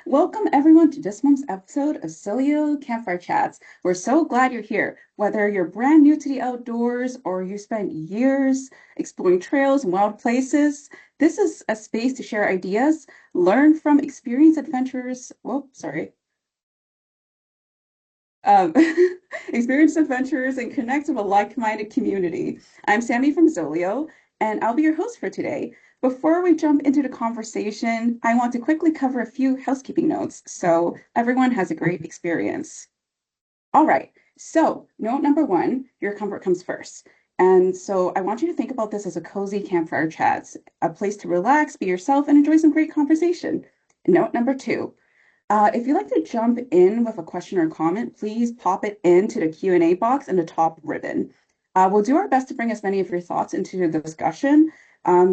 Welcome everyone to this month's episode of ZOLEO Campfire Chats. We're so glad you're here. Whether you're brand new to the outdoors or you spent years exploring trails and wild places, this is a space to share ideas, learn from experienced adventurers. Whoa, sorry. Um, Experienced adventurers and connect with a like-minded community. I'm Sammy from ZOLEO, and I'll be your host for today. Before we jump into the conversation, I want to quickly cover a few housekeeping notes so everyone has a great experience. All right, so note number one, your comfort comes first. And so I want you to think about this as a cozy campfire chat, a place to relax, be yourself, and enjoy some great conversation. Note number two, if you'd like to jump in with a question or comment, please pop it into the Q&A box in the top ribbon. We'll do our best to bring as many of your thoughts into the discussion.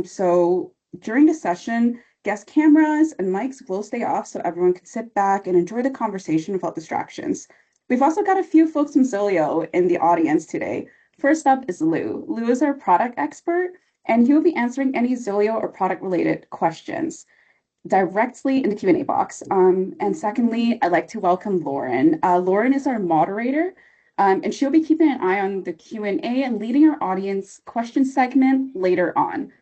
So during the session, guest cameras and mics will stay off so everyone can sit back and enjoy the conversation without distractions. We've also got a few folks from ZOLEO in the audience today. First up is Lou. Lou is our product expert, and he will be answering any ZOLEO or product-related questions directly in the Q&A box. And secondly, I'd like to welcome Lauren. Lauren is our moderator, and she'll be keeping an eye on the Q&A and leading our audience question segment later on.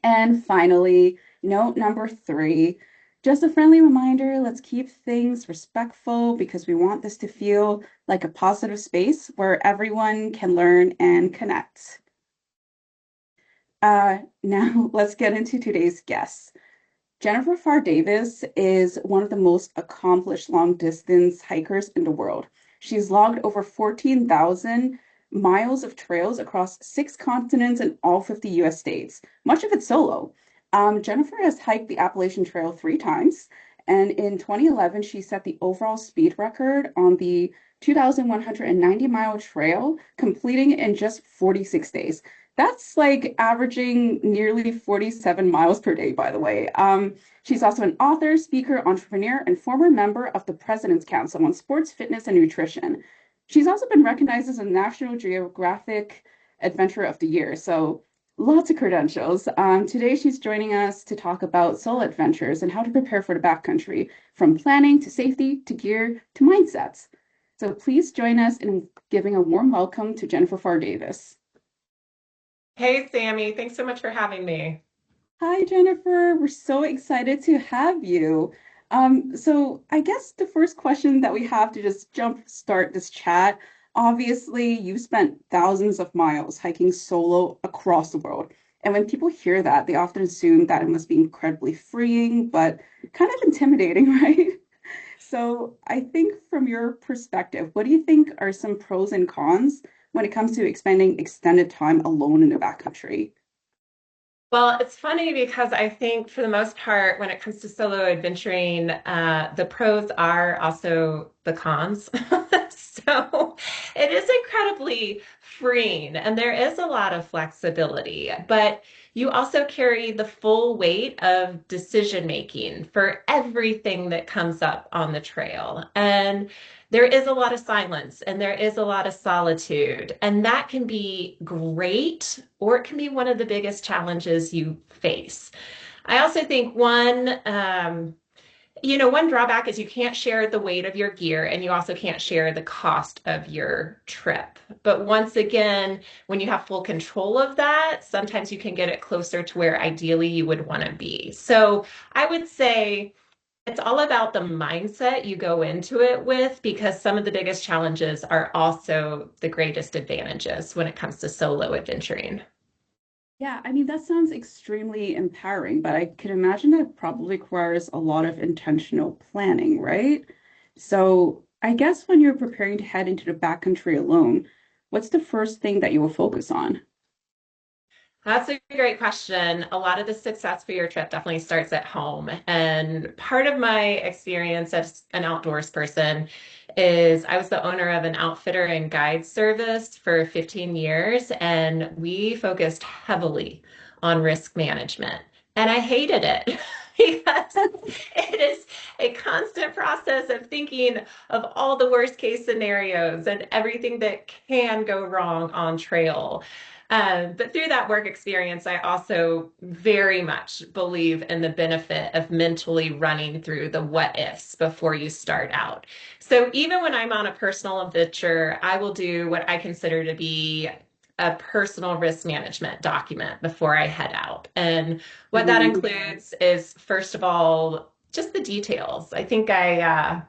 And finally, note number three, just a friendly reminder, let's keep things respectful because we want this to feel like a positive space where everyone can learn and connect. Now let's get into today's guests. Jennifer Pharr Davis is one of the most accomplished long distance hikers in the world. She's logged over 14,000 miles of trails across 6 continents and all 50 US states, much of it solo. Jennifer has hiked the Appalachian Trail 3 times, and in 2011, she set the overall speed record on the 2,190-mile trail, completing it in just 46 days. That's like averaging nearly 47 miles per day, by the way. She's also an author, speaker, entrepreneur, and former member of the President's Council on Sports, Fitness, and Nutrition. She's also been recognized as a National Geographic Adventurer of the Year, so lots of credentials. Today, she's joining us to talk about solo adventures and how to prepare for the backcountry, from planning to safety to gear to mindsets. So please join us in giving a warm welcome to Jennifer Pharr Davis. Hey, Sammy, thanks so much for having me. Hi, Jennifer. We're so excited to have you. So I guess the first question that we have to just jump start this chat, obviously you spent thousands of miles hiking solo across the world. And when people hear that, they often assume that it must be incredibly freeing, but kind of intimidating, right? So I think from your perspective, what do you think are some pros and cons when it comes to expending extended time alone in the backcountry? Well, it's funny because I think for the most part, when it comes to solo adventuring, the pros are also the cons. So it is incredibly freeing and there is a lot of flexibility, but you also carry the full weight of decision making for everything that comes up on the trail. And there is a lot of silence and there is a lot of solitude, and that can be great, or it can be one of the biggest challenges you face. I also think one drawback is you can't share the weight of your gear and you also can't share the cost of your trip. But once again, when you have full control of that, sometimes you can get it closer to where ideally you would want to be. So I would say, it's all about the mindset you go into it with, because some of the biggest challenges are also the greatest advantages when it comes to solo adventuring. Yeah, I mean, that sounds extremely empowering, but I can imagine that it probably requires a lot of intentional planning, right? So I guess when you're preparing to head into the backcountry alone, what's the first thing that you will focus on? That's a great question. A lot of the success for your trip definitely starts at home. And part of my experience as an outdoors person is I was the owner of an outfitter and guide service for 15 years, and we focused heavily on risk management. And I hated it. because it is a constant process of thinking of all the worst case scenarios and everything that can go wrong on trail. But through that work experience, I also very much believe in the benefit of mentally running through the what ifs before you start out. So even when I'm on a personal adventure, I will do what I consider to be a personal risk management document before I head out. And what that Mhm. includes is, first of all, just the details. I think I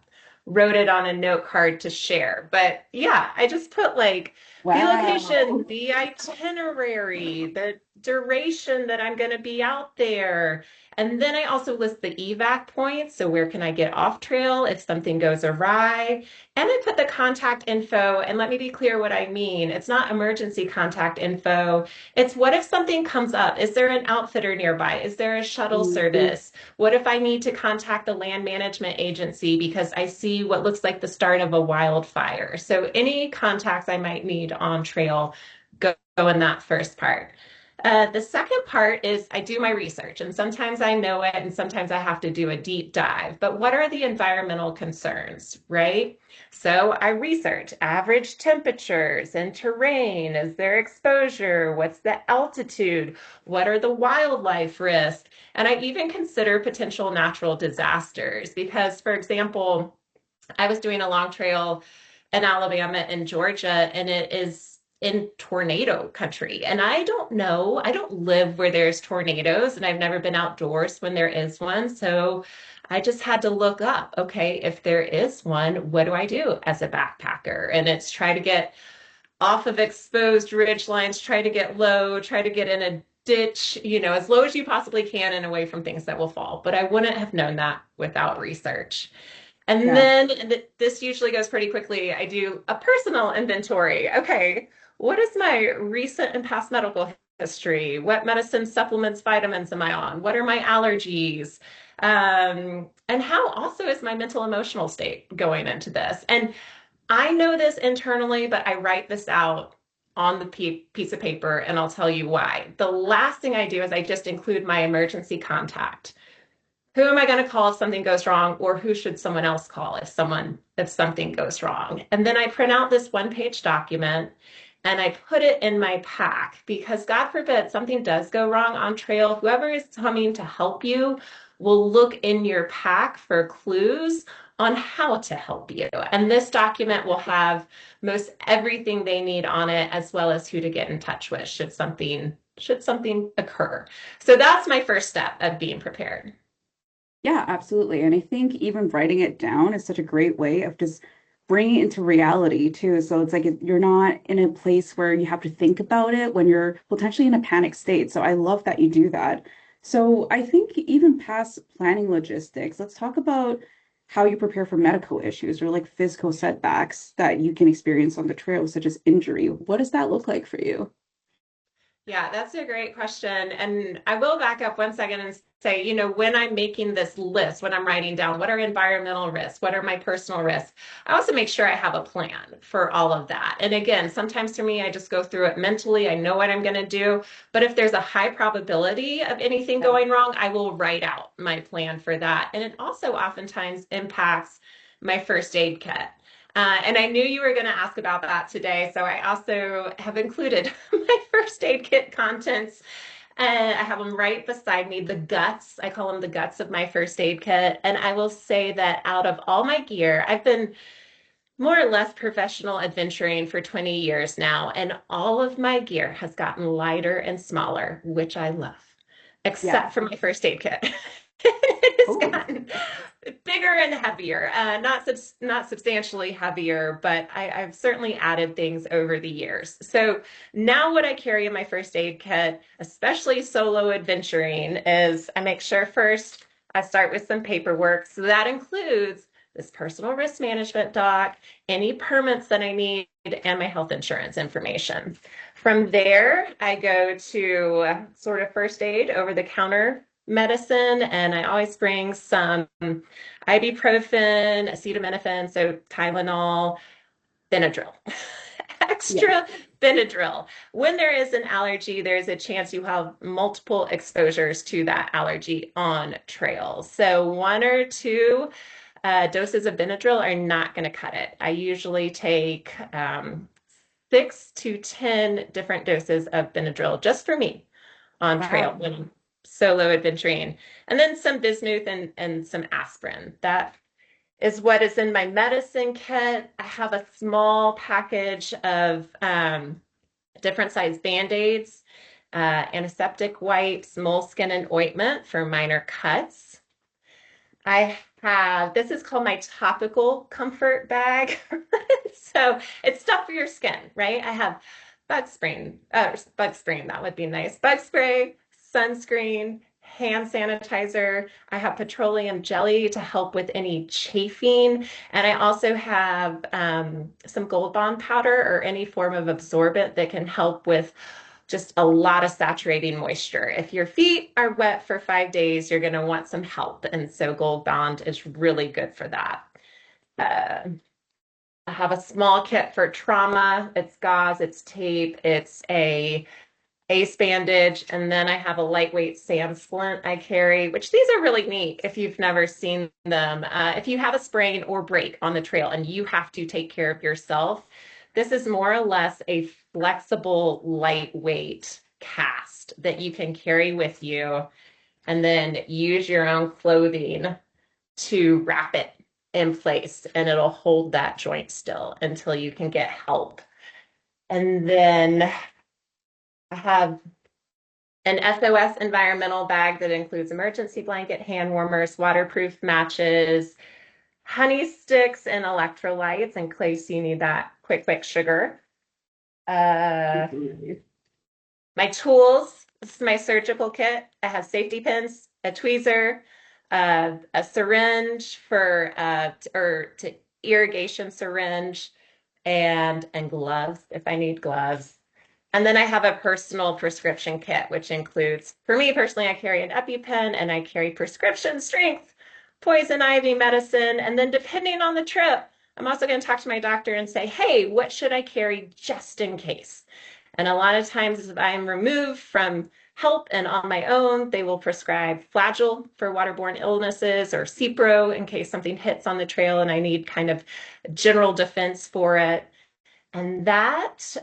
wrote it on a note card to share. But yeah, I just put like the location, Wow. the itinerary, the duration that I'm going to be out there. And then I also list the evac points. So where can I get off trail if something goes awry? And I put the contact info. And let me be clear what I mean. It's not emergency contact info. It's what if something comes up? Is there an outfitter nearby? Is there a shuttle Mhm. service? What if I need to contact the land management agency because I see what looks like the start of a wildfire? So any contacts I might need on trail go in that first part. The second part is I do my research, and sometimes I know it, and sometimes I have to do a deep dive. But what are the environmental concerns, right? So I research average temperatures and terrain. Is there exposure? What's the altitude? What are the wildlife risks? And I even consider potential natural disasters because, for example, I was doing a long trail in Alabama and Georgia, and it is in tornado country. And I don't know, I don't live where there's tornadoes, and I've never been outdoors when there is one. So I just had to look up, okay, if there is one, what do I do as a backpacker? And it's try to get off of exposed ridge lines, try to get low, try to get in a ditch, as low as you possibly can and away from things that will fall. But I wouldn't have known that without research. And Yeah. then this usually goes pretty quickly. I do a personal inventory. Okay, what is my recent and past medical history? What medicines, supplements, vitamins am I on? What are my allergies? And how also is my mental emotional state going into this? And I know this internally, but I write this out on the piece of paper, and I'll tell you why. The last thing I do is I just include my emergency contact. Who am I going to call if something goes wrong, or who should someone else call if something goes wrong? And then I print out this one-page document and I put it in my pack because God forbid something does go wrong on trail. Whoever is coming to help you will look in your pack for clues on how to help you. And this document will have most everything they need on it, as well as who to get in touch with should something occur. So that's my first step of being prepared. Yeah, absolutely. And I think even writing it down is such a great way of just bringing it into reality too. So it's like you're not in a place where you have to think about it when you're potentially in a panic state. So I love that you do that. So I think even past planning logistics, let's talk about how you prepare for medical issues or like physical setbacks that you can experience on the trail, such as injury. What does that look like for you? Yeah, that's a great question. And I will back up 1 second and say, when I'm making this list, when I'm writing down what are environmental risks, what are my personal risks, I also make sure I have a plan for all of that. And again, sometimes for me, I just go through it mentally. I know what I'm going to do. But if there's a high probability of anything Yeah. going wrong, I will write out my plan for that. And it also oftentimes impacts my first aid kit. And I knew you were going to ask about that today, so I also have included my first aid kit contents. And I have them right beside me, the guts. I call them the guts of my first aid kit. And I will say that out of all my gear, I've been more or less professional adventuring for 20 years now, and all of my gear has gotten lighter and smaller, which I love, Yeah. except for my first aid kit. It has Oh, gotten bigger and heavier, not substantially heavier, but I've certainly added things over the years. So now what I carry in my first aid kit, especially solo adventuring, is I make sure first I start with some paperwork. So that includes this personal risk management doc, any permits that I need, and my health insurance information. From there, I go to sort of first aid, over the counter medicine, and I always bring some ibuprofen, acetaminophen, so Tylenol, Benadryl. Yes. extra Benadryl. When there is an allergy, there's a chance you have multiple exposures to that allergy on trail. So one or two doses of Benadryl are not going to cut it. I usually take 6 to 10 different doses of Benadryl just for me on trail Wow. when I'm solo adventuring, and then some bismuth and some aspirin. That is what is in my medicine kit. I have a small package of different size Band-Aids, antiseptic wipes, moleskin, and ointment for minor cuts. I have, this is called my topical comfort bag. So it's stuff for your skin, right? I have bug spray, that would be nice. Bug spray, sunscreen, hand sanitizer. I have petroleum jelly to help with any chafing. And I also have some Gold Bond powder or any form of absorbent that can help with just a lot of saturating moisture. If your feet are wet for 5 days, you're going to want some help. And so Gold Bond is really good for that. Uh, I have a small kit for trauma. It's gauze, it's tape, it's a ace bandage, and then I have a lightweight sand splint I carry, which these are really neat if you've never seen them. If you have a sprain or break on the trail and you have to take care of yourself, this is more or less a flexible, lightweight cast that you can carry with you and then use your own clothing to wrap it in place, and it'll hold that joint still until you can get help. And then I have an SOS environmental bag that includes emergency blanket, hand warmers, waterproof matches, honey sticks, and electrolytes in case you need that quick sugar. Uh, Absolutely. my tools, this is my surgical kit. I have safety pins, a tweezer, a syringe for or to irrigation syringe, and gloves if I need gloves. And then I have a personal prescription kit, which includes, for me personally, I carry an EpiPen and I carry prescription strength poison ivy medicine. And then depending on the trip, I'm also going to talk to my doctor and say, hey, what should I carry just in case? And a lot of times, if I'm removed from help and on my own, they will prescribe Flagyl for waterborne illnesses or Cipro in case something hits on the trail and I need kind of general defense for it. And that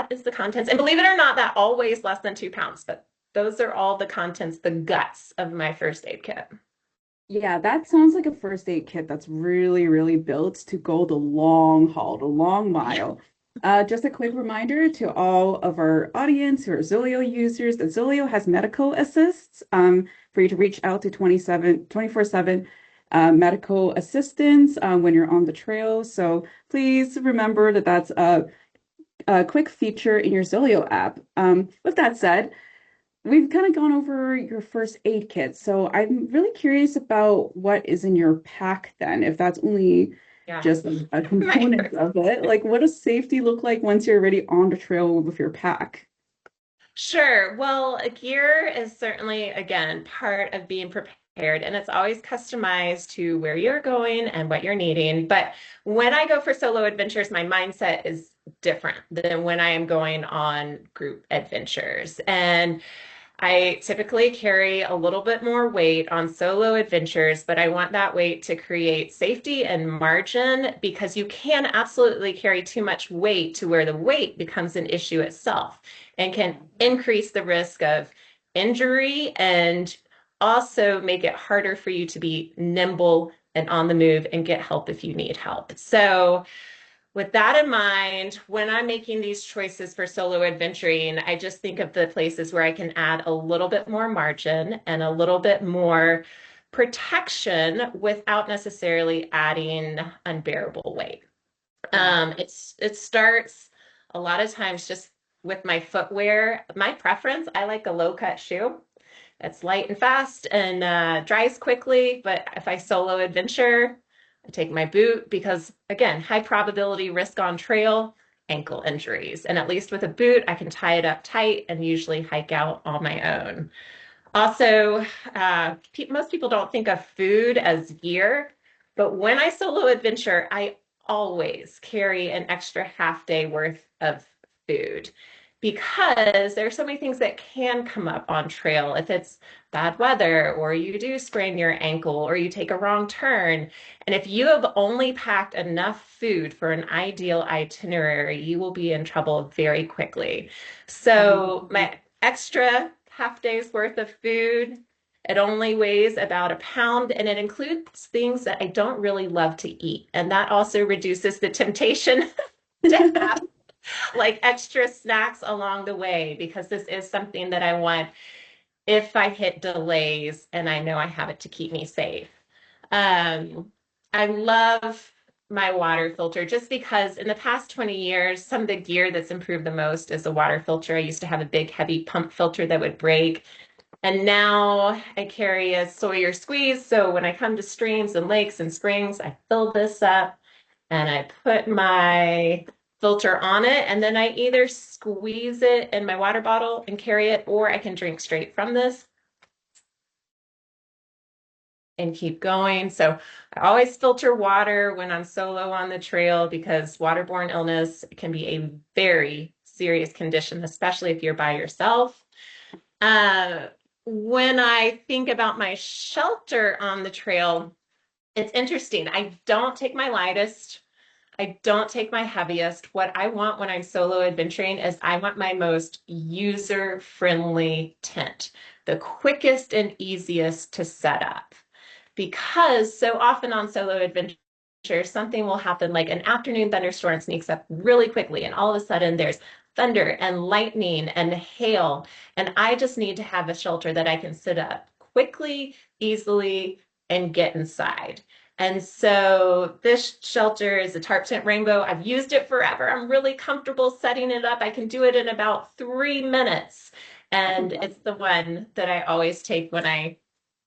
is the contents. And believe it or not, that all weighs less than 2 pounds. But those are all the contents, the guts of my first aid kit. Yeah, that sounds like a first aid kit that's really, really built to go the long haul, the long mile. Just a quick reminder to all of our audience who are Zoleo users that Zoleo has medical assists for you to reach out to 24/7 medical assistance when you're on the trail. So please remember that that's a quick feature in your Zoleo app. With that said, we've kind of gone over your first aid kit, so I'm really curious about what is in your pack then, if that's only Yeah. just a My component first. of it. Like, what does safety look like once you're already on the trail with your pack? Sure. Well, gear is certainly, again, part of being prepared, and it's always customized to where you're going and what you're needing. But when I go for solo adventures, my mindset is different than when I am going on group adventures. And I typically carry a little bit more weight on solo adventures, but I want that weight to create safety and margin because you can absolutely carry too much weight to where the weight becomes an issue itself and can increase the risk of injury and also make it harder for you to be nimble and on the move and get help if you need help. So, with that in mind, when I'm making these choices for solo adventuring, I just think of the places where I can add a little bit more margin and a little bit more protection without necessarily adding unbearable weight. Yeah. It starts a lot of times just with my footwear. My preference, I like a low cut shoe. It's light and fast and dries quickly. But if I solo adventure, I take my boot because, again, high probability risk on trail, ankle injuries. And at least with a boot, I can tie it up tight and usually hike out on my own. Also, most people don't think of food as gear, but when I solo adventure, I always carry an extra half day worth of food because there are so many things that can come up on trail if it's bad weather or you do sprain your ankle or you take a wrong turn. And if you have only packed enough food for an ideal itinerary, you will be in trouble very quickly. So my extra half day's worth of food, it only weighs about a pound and it includes things that I don't really love to eat. And that also reduces the temptation to have like extra snacks along the way because this is something that I want if I hit delays and I know I have it to keep me safe. Um, I love my water filter just because in the past 20 years, some of the gear that's improved the most is the water filter. I used to have a big, heavy pump filter that would break. And now I carry a Sawyer squeeze. So when I come to streams and lakes and springs, I fill this up and I put my filter on it. And then I either squeeze it in my water bottle and carry it, or I can drink straight from this and keep going. So I always filter water when I'm solo on the trail because waterborne illness can be a very serious condition, especially if you're by yourself. Uh, when I think about my shelter on the trail, it's interesting. I don't take my lightest. I don't take my heaviest. What I want when I'm solo adventuring is I want my most user-friendly tent, the quickest and easiest to set up because so often on solo adventures, something will happen like an afternoon thunderstorm sneaks up really quickly, and all of a sudden there's thunder and lightning and hail. And I just need to have a shelter that I can sit up quickly, easily, and get inside. And so this shelter is a tarp tent rainbow. I've used it forever. I'm really comfortable setting it up. I can do it in about 3 minutes. And it's the one that I always take when I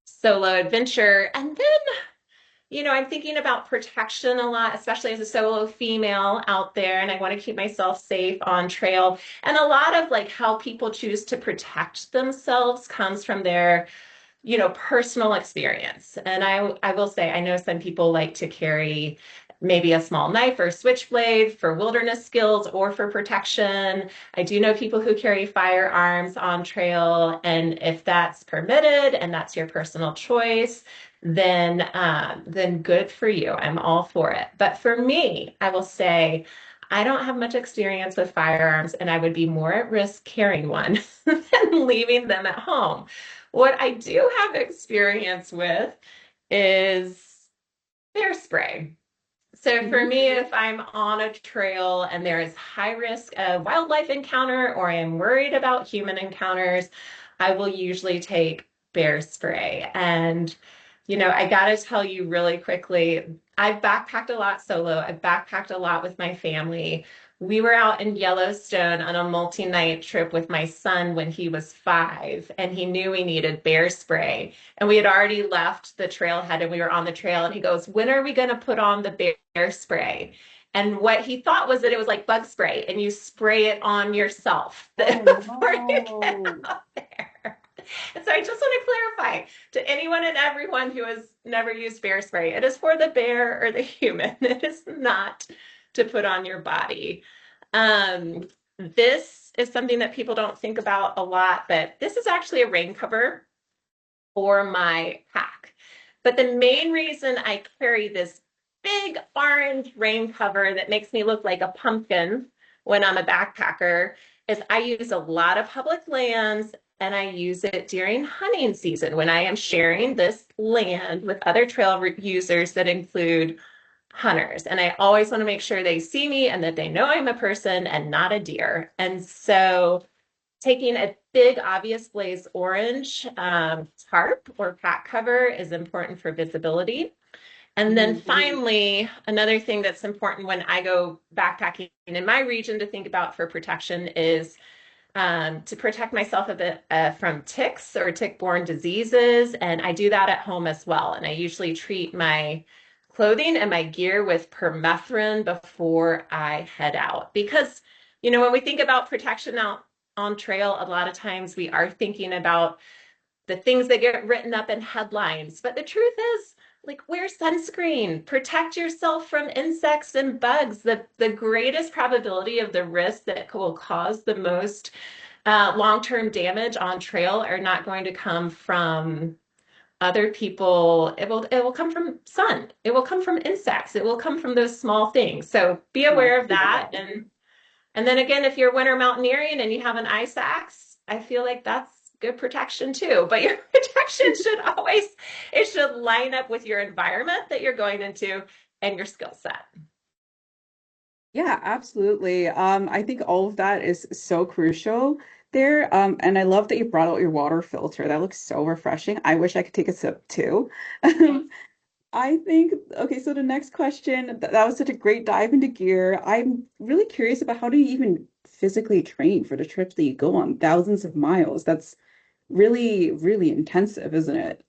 solo adventure. And then, I'm thinking about protection a lot, especially as a solo female out there, and I want to keep myself safe on trail. And a lot of like how people choose to protect themselves comes from their personal experience. And I will say, I know some people like to carry maybe a small knife or switchblade for wilderness skills or for protection. I do know people who carry firearms on trail, and if that's permitted and that's your personal choice, then good for you. I'm all for it. But for me, I will say, I don't have much experience with firearms, and I would be more at risk carrying one than leaving them at home. What I do have experience with is bear spray. So for me, if I'm on a trail and there is high risk of wildlife encounter or I am worried about human encounters, I will usually take bear spray. And, I got to tell you really quickly, I've backpacked a lot solo. I've backpacked a lot with my family. We were out in Yellowstone on a multi-night trip with my son when he was 5, and he knew we needed bear spray. And we had already left the trailhead and we were on the trail. And he goes, "When are we going to put on the bear spray?" And what he thought was that it was like bug spray and you spray it on yourself before you get out there. And so I just want to clarify to anyone and everyone who has never used bear spray, it is for the bear or the human. It is not to put on your body. This is something that people don't think about a lot, but this is actually a rain cover for my pack. But the main reason I carry this big orange rain cover that makes me look like a pumpkin when I'm a backpacker is I use a lot of public lands and I use it during hunting season when I am sharing this land with other trail users that include hunters. And I always want to make sure they see me and that they know I'm a person and not a deer. And so taking a big, obvious blaze orange tarp or pack cover is important for visibility. And then finally, another thing that's important when I go backpacking in my region to think about for protection is to protect myself a bit from ticks or tick-borne diseases. And I do that at home as well. And I usually treat my clothing and my gear with permethrin before I head out. Because, when we think about protection out on trail, a lot of times we are thinking about the things that get written up in headlines. But the truth is, like wear sunscreen, protect yourself from insects and bugs. The greatest probability of the risks that will cause the most long-term damage on trail are not going to come from other people. It will come from sun. It will come from insects. It will come from those small things. So be No, aware of completely that. agree. And then again, if you're winter mountaineering and you have an ice axe, I feel like that's good protection too. But your protection should always, it should line up with your environment that you're going into and your skill set. Yeah, absolutely. I think all of that is so crucial there. And I love that you brought out your water filter. That looks so refreshing. I wish I could take a sip too. Yeah. I think, okay, so the next question, that was such a great dive into gear. I'm really curious about how do you even physically train for the trips that you go on, thousands of miles? That's really, really intensive, isn't it?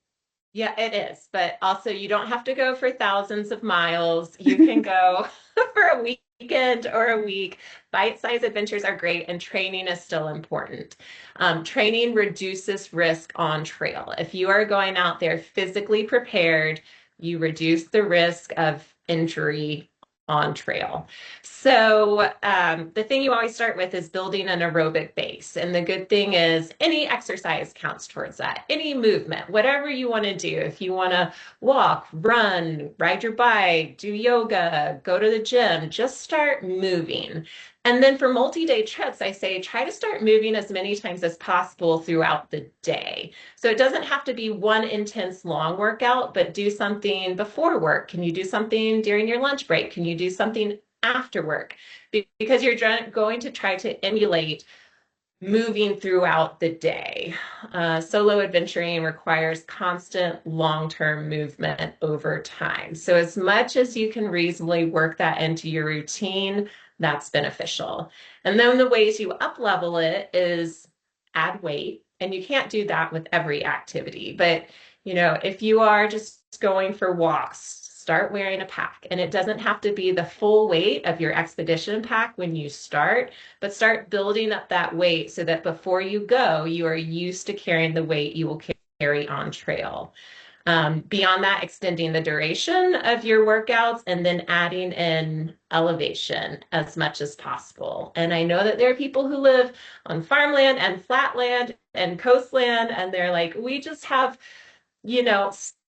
Yeah, it is. But also, you don't have to go for thousands of miles. You can go for a weekend or a week. Bite-sized adventures are great, and training is still important. Training reduces risk on trail. If you are going out there physically prepared, you reduce the risk of injury on trail. So, the thing you always start with is building an aerobic base. And the good thing is, any exercise counts towards that, any movement, whatever you want to do. If you want to walk, run, ride your bike, do yoga, go to the gym, just start moving. And then for multi-day trips, I say try to start moving as many times as possible throughout the day. So it doesn't have to be one intense long workout, but do something before work. Can you do something during your lunch break? Can you do something after work? Because you're going to try to emulate moving throughout the day. Solo adventuring requires constant long-term movement over time. So as much as you can reasonably work that into your routine, that's beneficial. And then the ways you up level it is add weight. And you can't do that with every activity. But, if you are just going for walks, start wearing a pack. And it doesn't have to be the full weight of your expedition pack when you start, but start building up that weight so that before you go, you are used to carrying the weight you will carry on trail. Beyond that, extending the duration of your workouts and then adding in elevation as much as possible. And I know that there are people who live on farmland and flatland and coastland, and they're like, we just have,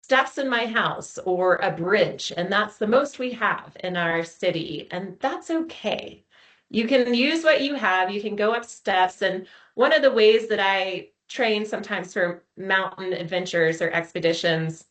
steps in my house or a bridge, and that's the most we have in our city, and that's okay. You can use what you have, you can go up steps, and one of the ways that I train sometimes for mountain adventures or expeditions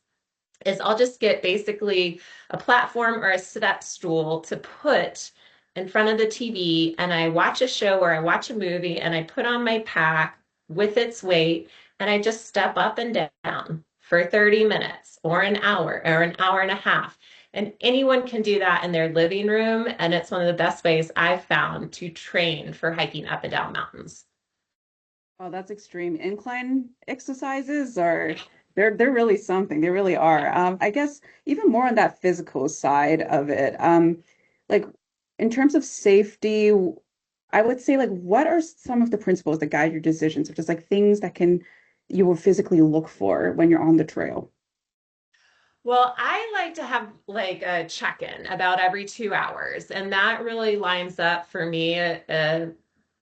is I'll just get basically a platform or a step stool to put in front of the TV, and I watch a show or I watch a movie and I put on my pack with its weight, and I just step up and down for 30 minutes or an hour and a half. And anyone can do that in their living room. And it's one of the best ways I've found to train for hiking up and down mountains. Oh, that's extreme. Incline exercises are they're really something. They really are. I guess even more on that physical side of it. Like in terms of safety, I would say like what are some of the principles that guide your decisions, or just like things that can you will physically look for when you're on the trail? Well, I like to have like a check-in about every 2 hours, and that really lines up for me to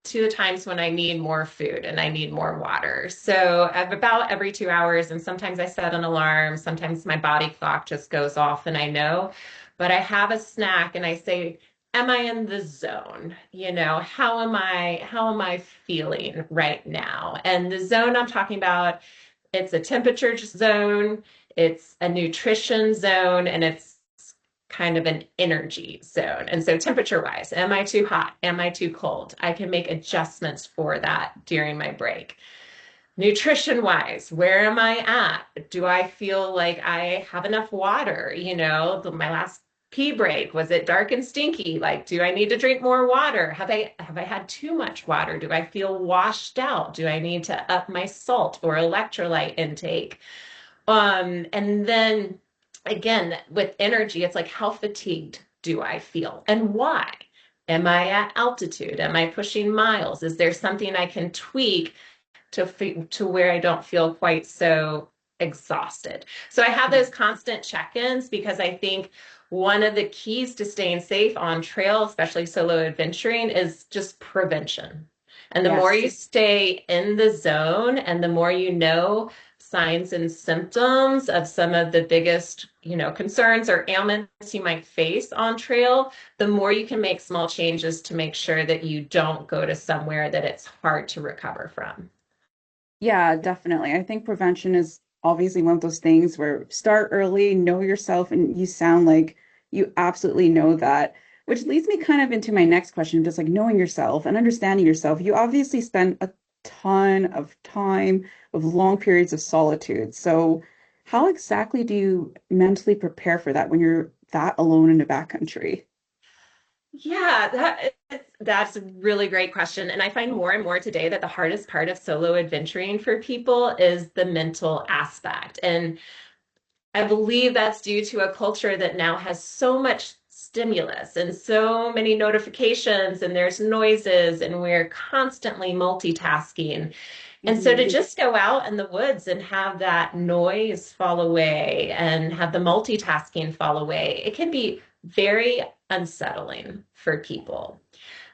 the times when I need more food and I need more water. So about every 2 hours, and sometimes I set an alarm, sometimes my body clock just goes off and I know, but I have a snack and I say, am I in the zone? How am I feeling right now? And the zone I'm talking about, it's a temperature zone, it's a nutrition zone, and it's kind of an energy zone. And so, temperature wise, am I too hot? Am I too cold? I can make adjustments for that during my break. Nutrition wise, where am I at? Do I feel like I have enough water? My last pee break, was it dark and stinky? Like, do I need to drink more water? Have I had too much water? Do I feel washed out? Do I need to up my salt or electrolyte intake? And then again, with energy, it's like, how fatigued do I feel and why? Am I at altitude? Am I pushing miles? Is there something I can tweak to where I don't feel quite so exhausted. So I have those constant check-ins because I think one of the keys to staying safe on trail, especially solo adventuring, is just prevention. And the more Yes. you stay in the zone and the more you know signs and symptoms of some of the biggest, concerns or ailments you might face on trail, the more you can make small changes to make sure that you don't go to somewhere that it's hard to recover from. Yeah, definitely. I think prevention is obviously one of those things where start early, know yourself, and you sound like you absolutely know that, which leads me kind of into my next question, just like knowing yourself and understanding yourself. You obviously spend a ton of time with long periods of solitude. So, how exactly do you mentally prepare for that when you're that alone in the backcountry? Yeah, that's a really great question. And I find more and more today that the hardest part of solo adventuring for people is the mental aspect. And I believe that's due to a culture that now has so much stimulus and so many notifications, and there's noises, and we're constantly multitasking. And so to Mhm. just go out in the woods and have that noise fall away and have the multitasking fall away, it can be very unsettling for people.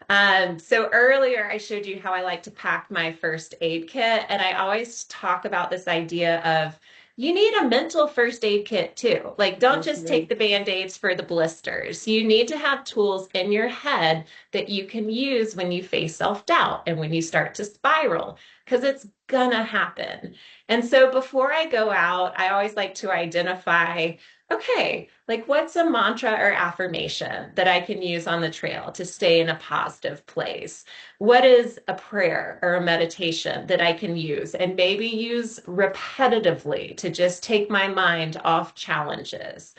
So earlier I showed you how I like to pack my first aid kit, and I always talk about this idea of you need a mental first aid kit too. Like, don't just take Mhm. the band-aids for the blisters. You need to have tools in your head that you can use when you face self-doubt and when you start to spiral, because it's gonna happen. And so before I go out, I always like to identify, okay, like what's a mantra or affirmation that I can use on the trail to stay in a positive place? What is a prayer or a meditation that I can use and maybe use repetitively to just take my mind off challenges?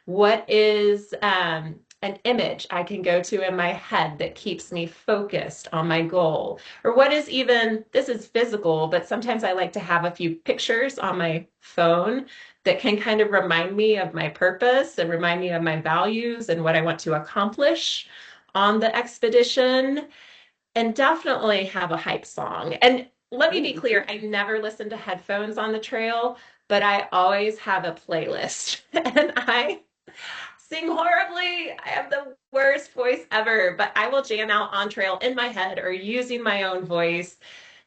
What is an image I can go to in my head that keeps me focused on my goal? Or what is even, this is physical, but sometimes I like to have a few pictures on my phone that can kind of remind me of my purpose and remind me of my values and what I want to accomplish on the expedition. And definitely have a hype song. And let me be Ooh. clear, I never listen to headphones on the trail, but I always have a playlist. And I sing horribly. I have the worst voice ever, but I will jam out on trail in my head or using my own voice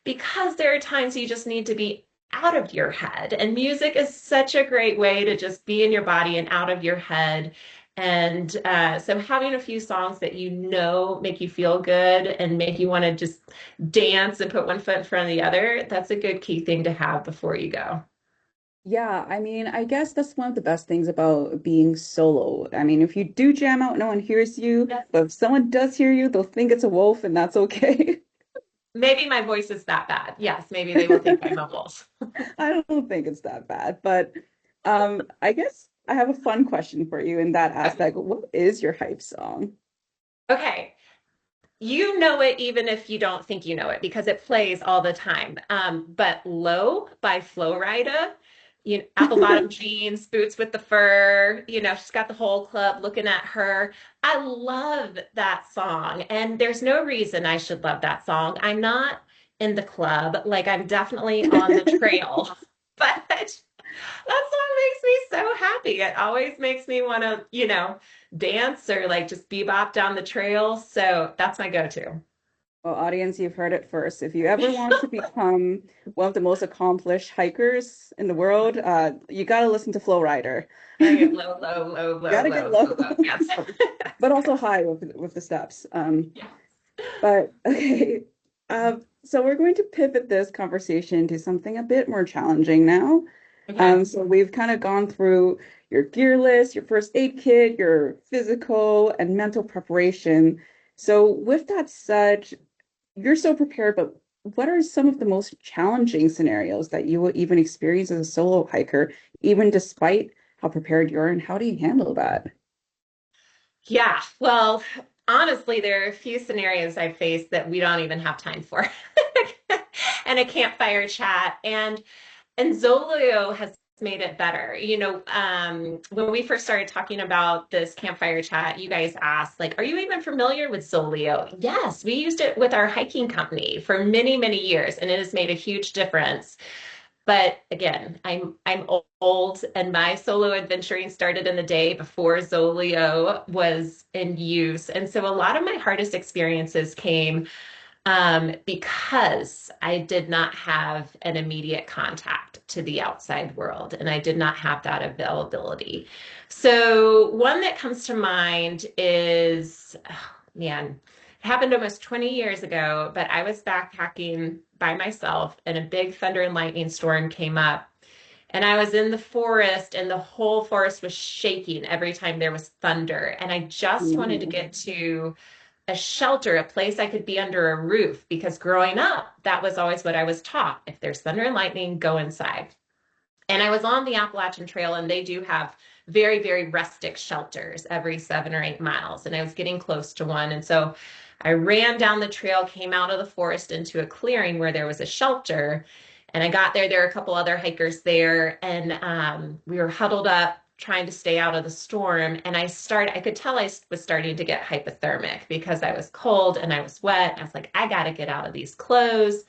because there are times you just need to be out of your head. And music is such a great way to just be in your body and out of your head. And so having a few songs that you know make you feel good and make you want to just dance and put one foot in front of the other, that's a good key thing to have before you go. Yeah, I mean, I guess that's one of the best things about being solo. I mean, if you do jam out, no one hears you, but if someone does hear you, they'll think it's a wolf, and that's okay. Maybe my voice is that bad. Yes, maybe they will think I'm a wolf. I don't think it's that bad, but I guess I have a fun question for you in that aspect. What is your hype song? Okay, you know it even if you don't think you know it because it plays all the time. But Low by Flo Rida, apple bottom jeans, boots with the fur, she's got the whole club looking at her. I love that song. And there's no reason I should love that song. I'm not in the club, like I'm definitely on the trail. But that song makes me so happy. It always makes me want to, dance or like just bebop down the trail. So that's my go-to. Well, audience, you've heard it first. If you ever want to become one of the most accomplished hikers in the world, you got to listen to Flow Rider. I get low, low, low, low, Gotta get low, low, low, low. Yes. but also high with the steps. Yeah. But okay, so we're going to pivot this conversation to something a bit more challenging now. Okay. So we've kind of gone through your gear list, your first aid kit, your physical and mental preparation. So with that said, you're so prepared, but what are some of the most challenging scenarios that you will even experience as a solo hiker, even despite how prepared you are, and how do you handle that? Yeah. Well, honestly, there are a few scenarios I've faced that we don't even have time for. And a campfire chat. And Zoleo has made it better. When we first started talking about this campfire chat, you guys asked, like, are you even familiar with Zoleo? Yes, we used it with our hiking company for many, many years, and it has made a huge difference. But again, I'm old, and my solo adventuring started in the day before Zoleo was in use. And so a lot of my hardest experiences came because I did not have an immediate contact to the outside world and I did not have that availability. So, one that comes to mind is, oh, man, it happened almost 20 years ago, but I was backpacking by myself and a big thunder and lightning storm came up. And I was in the forest, and the whole forest was shaking every time there was thunder. And I just wanted to Ooh. get to a shelter, a place I could be under a roof, because growing up, that was always what I was taught. If there's thunder and lightning, go inside. And I was on the Appalachian Trail, and they do have very, very rustic shelters every 7 or 8 miles. And I was getting close to one. And so I ran down the trail, came out of the forest into a clearing where there was a shelter. And I got there. There were a couple other hikers there, and we were huddled up trying to stay out of the storm. And I could tell I was starting to get hypothermic because I was cold and I was wet. I was like, I got to get out of these clothes.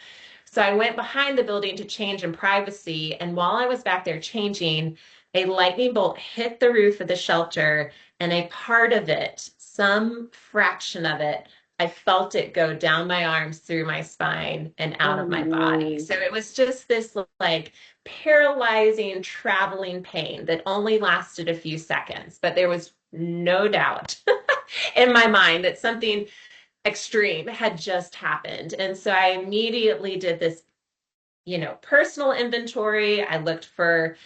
So I went behind the building to change in privacy. And while I was back there changing, a lightning bolt hit the roof of the shelter, and a part of it, some fraction of it, I felt it go down my arms, through my spine, and out Oh of my body. no. So it was just this like paralyzing, traveling pain that only lasted a few seconds. But there was no doubt in my mind that something extreme had just happened. And so I immediately did this, personal inventory. I looked for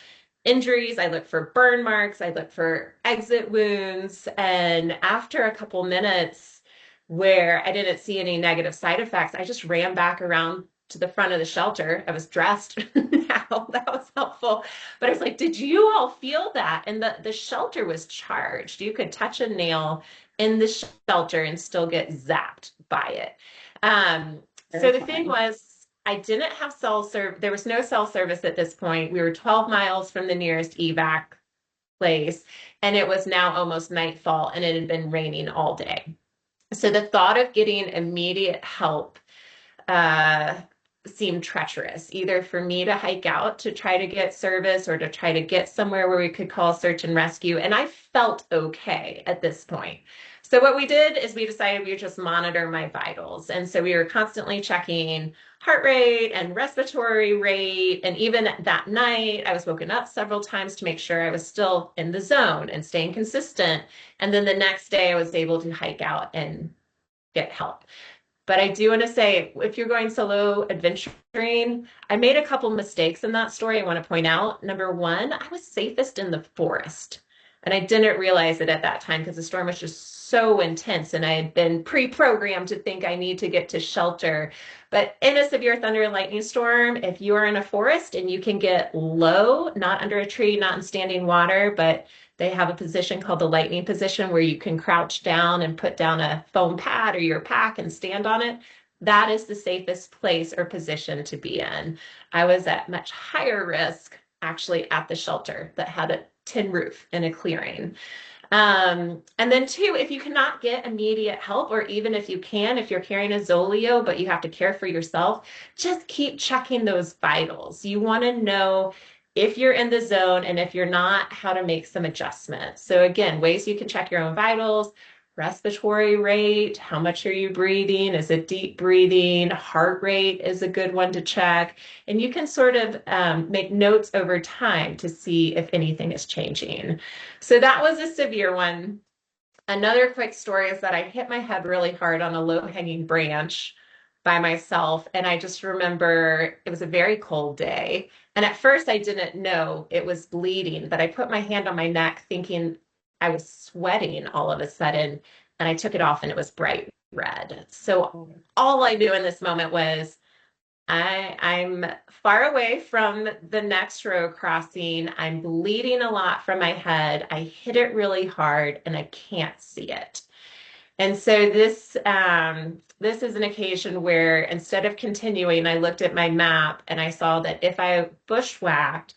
injuries, I looked for burn marks, I looked for exit wounds. And after a couple minutes where I didn't see any negative side effects, I just ran back around to the front of the shelter. I was dressed now. That was helpful. But I was like, did you all feel that? And the shelter was charged. You could touch a nail in the shelter and still get zapped by it. So the thing Terrifying. was, I didn't have cell service. There was no cell service at this point. We were 12 miles from the nearest evac place, and it was now almost nightfall, and it had been raining all day. So the thought of getting immediate help uh, seemed treacherous, either for me to hike out to try to get service or to try to get somewhere where we could call search and rescue. And I felt okay at this point. So what we did is we decided we would just monitor my vitals. And so we were constantly checking heart rate and respiratory rate. And even that night, I was woken up several times to make sure I was still in the zone and staying consistent. And then the next day, I was able to hike out and get help. But I do want to say, if you're going solo adventuring, I made a couple mistakes in that story I want to point out. Number one, I was safest in the forest. And I didn't realize it at that time because the storm was just so intense and I had been pre-programmed to think I need to get to shelter. But in a severe thunder and lightning storm, if you are in a forest and you can get low, not under a tree, not in standing water, but they have a position called the lightning position where you can crouch down and put down a foam pad or your pack and stand on it. That is the safest place or position to be in. I was at much higher risk actually at the shelter that had a tin roof in a clearing. And then two, if you cannot get immediate help, or even if you can, if you're carrying a Zoleo, but you have to care for yourself, just keep checking those vitals. You want to know if you're in the zone, and if you're not, how to make some adjustments. So again, ways you can check your own vitals: respiratory rate, how much are you breathing? Is it deep breathing? Heart rate is a good one to check. And you can sort of make notes over time to see if anything is changing. So that was a severe one. Another quick story is that I hit my head really hard on a low-hanging branch by myself. And I just remember it was a very cold day. And at first I didn't know it was bleeding, but I put my hand on my neck thinking I was sweating all of a sudden. And I took it off and it was bright red. So all I knew in this moment was I'm far away from the next row crossing. I'm bleeding a lot from my head. I hit it really hard and I can't see it. And so this is an occasion where instead of continuing, I looked at my map and I saw that if I bushwhacked,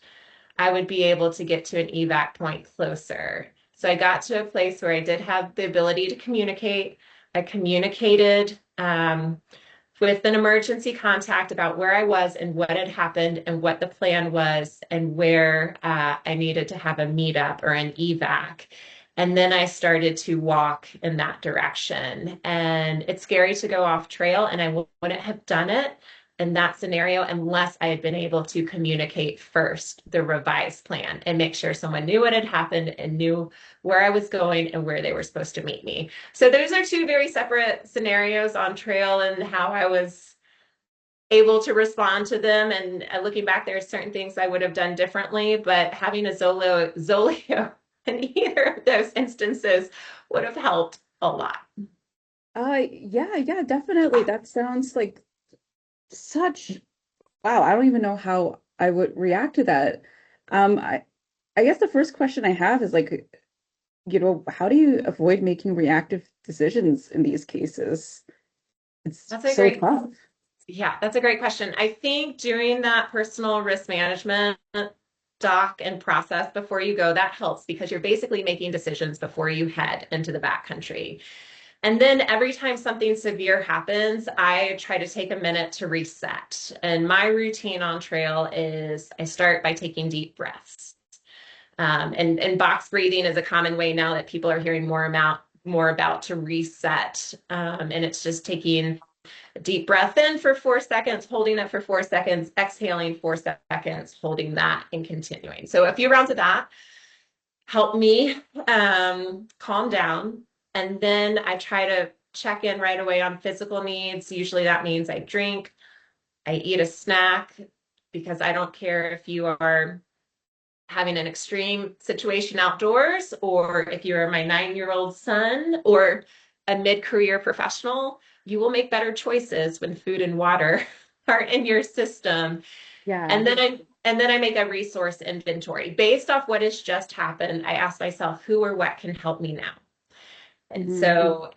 I would be able to get to an evac point closer. So I got to a place where I did have the ability to communicate. I communicated with an emergency contact about where I was and what had happened and what the plan was and where I needed to have a meetup or an evac. And then I started to walk in that direction. And it's scary to go off trail, and I wouldn't have done it in that scenario unless I had been able to communicate first the revised plan and make sure someone knew what had happened and knew where I was going and where they were supposed to meet me. So those are two very separate scenarios on trail and how I was able to respond to them. And looking back, there are certain things I would have done differently, but having a Zoleo in either of those instances would have helped a lot. Yeah, definitely. That sounds like such, wow, I don't even know how I would react to that. Um, I, I guess the first question I have is like, how do you avoid making reactive decisions in these cases? It's That's a so great tough. Yeah, that's a great question. I think doing that personal risk management doc and process before you go, that helps because you're basically making decisions before you head into the backcountry. And then every time something severe happens, I try to take a minute to reset. And my routine on trail is I start by taking deep breaths. And box breathing is a common way now that people are hearing more about to reset. And it's just taking deep breath in for 4 seconds, holding it for 4 seconds, exhaling 4 seconds, holding that and continuing. So a few rounds of that help me calm down. And then I try to check in right away on physical needs. Usually that means I drink, I eat a snack because I don't care if you are having an extreme situation outdoors or if you're my 9-year-old son or a mid-career professional, you will make better choices when food and water are in your system. Yeah. And then I make a resource inventory based off what has just happened. I ask myself who or what can help me now. And Hmm. so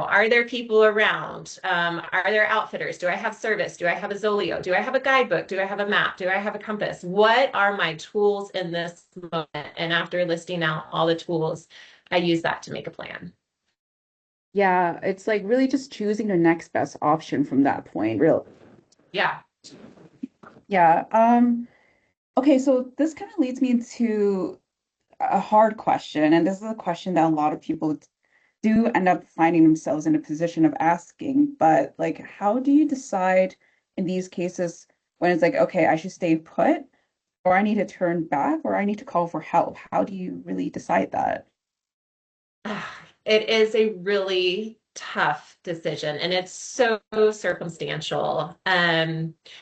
are there people around? Are there outfitters? Do I have service? Do I have a Zoleo? Do I have a guidebook? Do I have a map? Do I have a compass? What are my tools in this moment? And after listing out all the tools, I use that to make a plan. Yeah, it's like really just choosing the next best option from that point, real. Yeah. Yeah. Okay, so this kind of leads me into a hard question, and this is a question that a lot of people do end up finding themselves in a position of asking, but like, how do you decide in these cases when it's like, okay, I should stay put, or I need to turn back, or I need to call for help? How do you really decide that? It is a really tough decision and it's so circumstantial.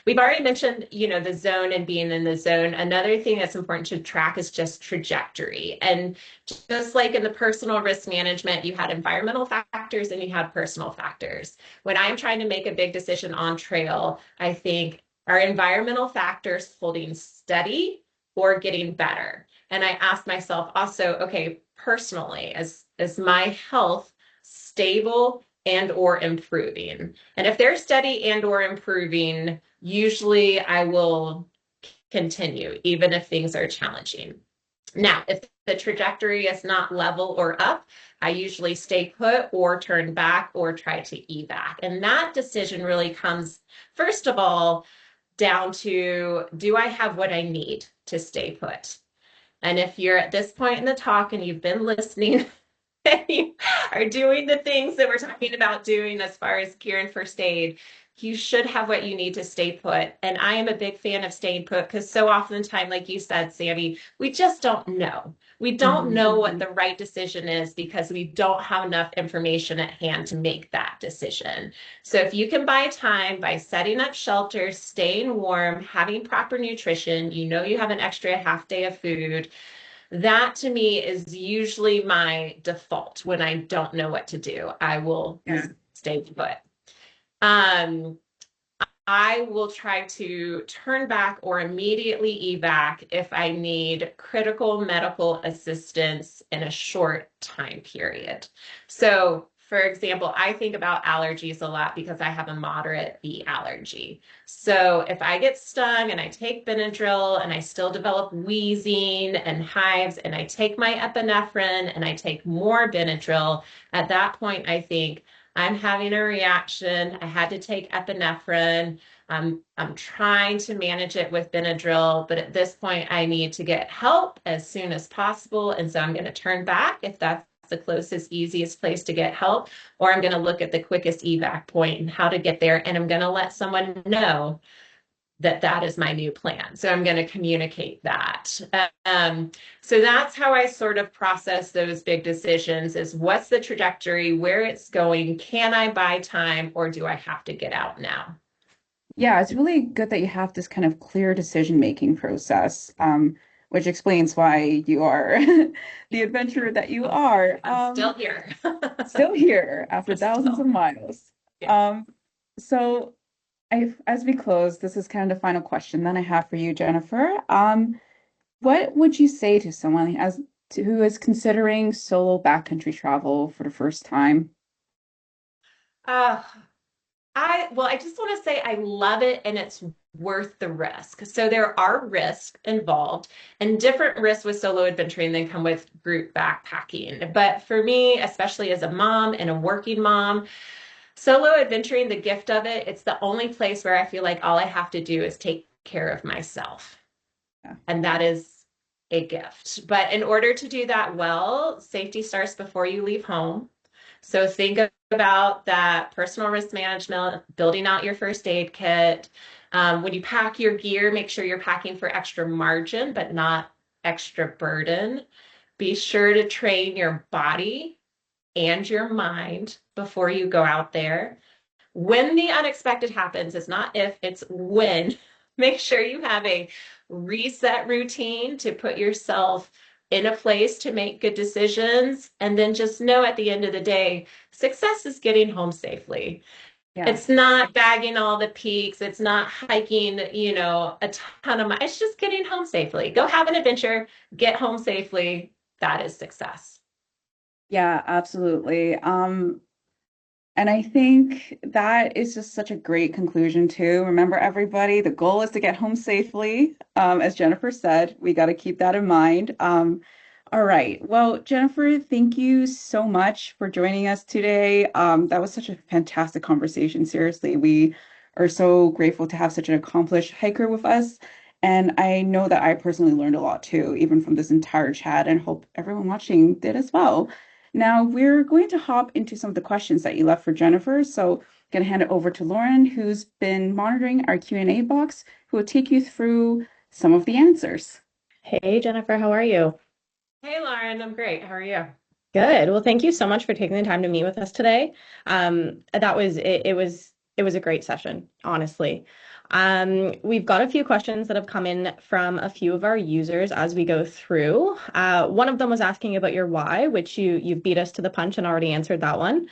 We've already mentioned, the zone and being in the zone. Another thing that's important to track is just trajectory. And just like in the personal risk management, you had environmental factors and you had personal factors. When I'm trying to make a big decision on trail, I think are environmental factors holding steady or getting better? And I ask myself also, okay, personally, is my health stable and or improving? And if they're steady and or improving, usually I will continue, even if things are challenging. Now, if the trajectory is not level or up, I usually stay put or turn back or try to evac. And that decision really comes, first of all, down to do I have what I need to stay put? And if you're at this point in the talk and you've been listening and you are doing the things that we're talking about doing as far as gear and first aid, you should have what you need to stay put. And I am a big fan of staying put because so often time, like you said, Sammy, we just don't know. We don't Mhm. know what the right decision is because we don't have enough information at hand to make that decision. So if you can buy time by setting up shelters, staying warm, having proper nutrition, you have an extra half day of food, that to me is usually my default when I don't know what to do. I will Yeah. stay put. Um, I will try to turn back or immediately evac if I need critical medical assistance in a short time period. So, for example, I think about allergies a lot because I have a moderate bee allergy. So, if I get stung and I take Benadryl and I still develop wheezing and hives and I take my epinephrine and I take more Benadryl, at that point, I think, I'm having a reaction. I had to take epinephrine. I'm trying to manage it with Benadryl, but at this point, I need to get help as soon as possible. And so I'm going to turn back if that's the closest, easiest place to get help, or I'm going to look at the quickest evac point and how to get there. And I'm going to let someone know that that is my new plan. So I'm going to communicate that. Um, so that's how I sort of process those big decisions is what's the trajectory, where it's going, can I buy time or do I have to get out now? Yeah, it's really good that you have this kind of clear decision-making process, which explains why you are the adventurer that you are. I'm still here. Still here after I'm thousands of still, miles. yeah. Um, so as we close, this is kind of the final question that I have for you, Jennifer. What would you say to someone who is considering solo backcountry travel for the first time? Uh, I just want to say I love it and it's worth the risk. So there are risks involved and different risks with solo adventuring than come with group backpacking. But for me, especially as a mom and a working mom, solo adventuring, the gift of it, it's the only place where I feel like all I have to do is take care of myself. Yeah. And that is a gift. But in order to do that well, safety starts before you leave home. So think about that personal risk management, building out your first aid kit. When you pack your gear, make sure you're packing for extra margin, but not extra burden. Be sure to train your body and your mind before you go out there. When the unexpected happens, it's not if, it's when. Make sure you have a reset routine to put yourself in a place to make good decisions. And then just know at the end of the day, success is getting home safely. It's Yes. not bagging all the peaks. It's not hiking, a ton of miles. It's just getting home safely. Go have an adventure, get home safely. That is success. Yeah, absolutely. And I think that is just such a great conclusion too. Remember, everybody, the goal is to get home safely. As Jennifer said, we got to keep that in mind. All right. Well, Jennifer, thank you so much for joining us today. That was such a fantastic conversation. Seriously, we are so grateful to have such an accomplished hiker with us. And I know that I personally learned a lot too, even from this entire chat, and hope everyone watching did as well. Now we're going to hop into some of the questions that you left for Jennifer. So I'm going to hand it over to Lauren, who's been monitoring our Q&A box, who will take you through some of the answers. Hey Jennifer, how are you? Hey, Lauren, I'm great. How are you? Good. Well, thank you so much for taking the time to meet with us today. That was it, it was a great session, honestly. We've got a few questions that have come in from a few of our users as we go through. One of them was asking about your why, which you've beat us to the punch and already answered that one.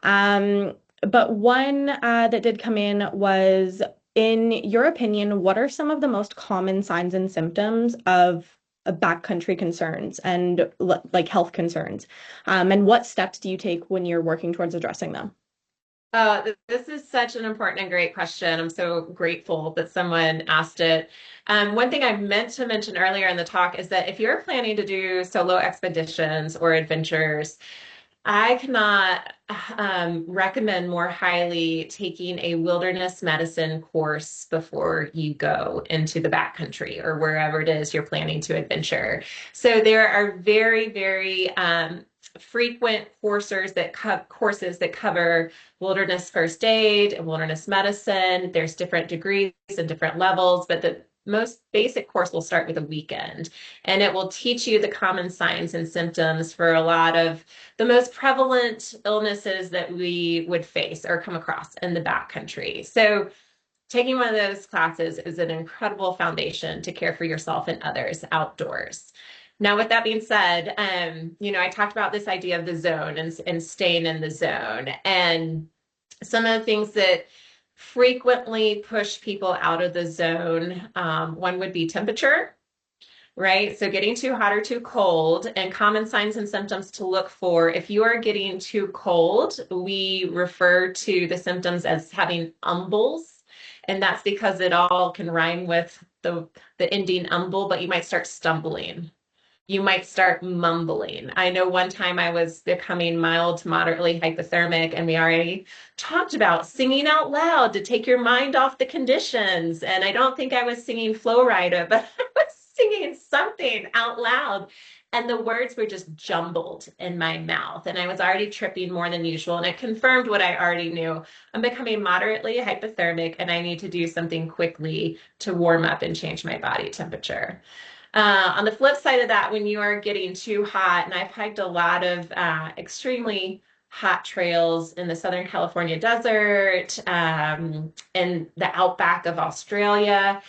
But one that did come in was, in your opinion, what are some of the most common signs and symptoms of backcountry concerns and like health concerns? And what steps do you take when you're working towards addressing them? This is such an important and great question. I'm so grateful that someone asked it. One thing I meant to mention earlier in the talk is that if you're planning to do solo expeditions or adventures, I cannot recommend more highly taking a wilderness medicine course before you go into the backcountry or wherever it is you're planning to adventure. So there are very, very frequent courses that cover wilderness first aid and wilderness medicine. There's different degrees and different levels, but the most basic course will start with a weekend, and it will teach you the common signs and symptoms for a lot of the most prevalent illnesses that we would face or come across in the backcountry. So taking one of those classes is an incredible foundation to care for yourself and others outdoors. Now, with that being said, I talked about this idea of the zone and staying in the zone. And some of the things that frequently push people out of the zone, one would be temperature, right? So getting too hot or too cold, and common signs and symptoms to look for. If you are getting too cold, we refer to the symptoms as having umbles. And that's because it all can rhyme with the ending umble, but you might start stumbling. You might start mumbling. I know one time I was becoming mild to moderately hypothermic, and we already talked about singing out loud to take your mind off the conditions. And I don't think I was singing Flow Rida, but I was singing something out loud. And the words were just jumbled in my mouth. And I was already tripping more than usual. And it confirmed what I already knew. I'm becoming moderately hypothermic, and I need to do something quickly to warm up and change my body temperature. On the flip side of that, when you are getting too hot, and I've hiked a lot of extremely hot trails in the Southern California desert, in the outback of Australia,